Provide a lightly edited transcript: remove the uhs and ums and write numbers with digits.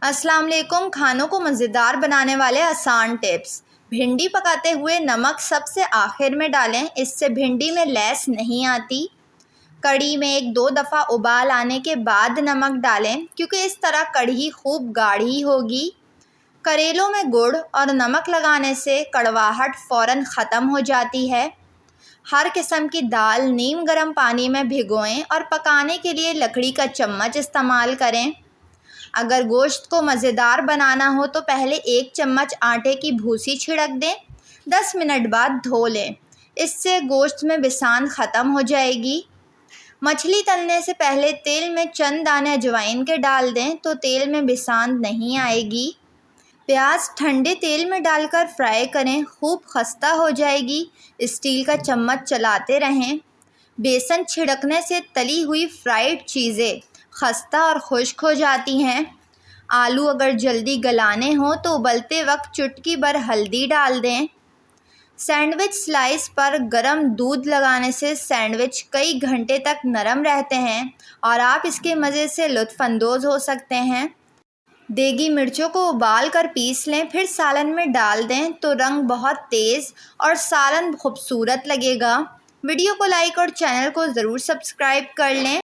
अस्सलाम वालेकुम। खानों को मज़ेदार बनाने वाले आसान टिप्स। भिंडी पकाते हुए नमक सबसे आखिर में डालें, इससे भिंडी में लैस नहीं आती। कढ़ी में एक दो दफ़ा उबाल आने के बाद नमक डालें, क्योंकि इस तरह कढ़ी खूब गाढ़ी होगी। करेलों में गुड़ और नमक लगाने से कड़वाहट फ़ौरन ख़त्म हो जाती है। हर किस्म की दाल नीम गर्म पानी में भिगोएं और पकाने के लिए लकड़ी का चम्मच इस्तेमाल करें। अगर गोश्त को मज़ेदार बनाना हो तो पहले 1 चम्मच आटे की भूसी छिड़क दें, 10 मिनट बाद धो लें। इससे गोश्त में बिसान ख़त्म हो जाएगी। मछली तलने से पहले तेल में चंद दाने अजवाइन के डाल दें तो तेल में बिसान नहीं आएगी। प्याज ठंडे तेल में डालकर फ्राई करें, खूब खस्ता हो जाएगी। स्टील का चम्मच चलाते रहें। बेसन छिड़कने से तली हुई फ्राइड चीज़ें खस्ता और खुश्क हो जाती हैं। आलू अगर जल्दी गलाने हों तो उबलते वक्त चुटकी भर हल्दी डाल दें। सैंडविच स्लाइस पर गरम दूध लगाने से सैंडविच कई घंटे तक नरम रहते हैं और आप इसके मज़े से लुत्फ़अंदोज़ हो सकते हैं। देगी मिर्चों को उबाल कर पीस लें, फिर सालन में डाल दें तो रंग बहुत तेज़ और सालन खूबसूरत लगेगा। वीडियो को लाइक और चैनल को ज़रूर सब्सक्राइब कर लें।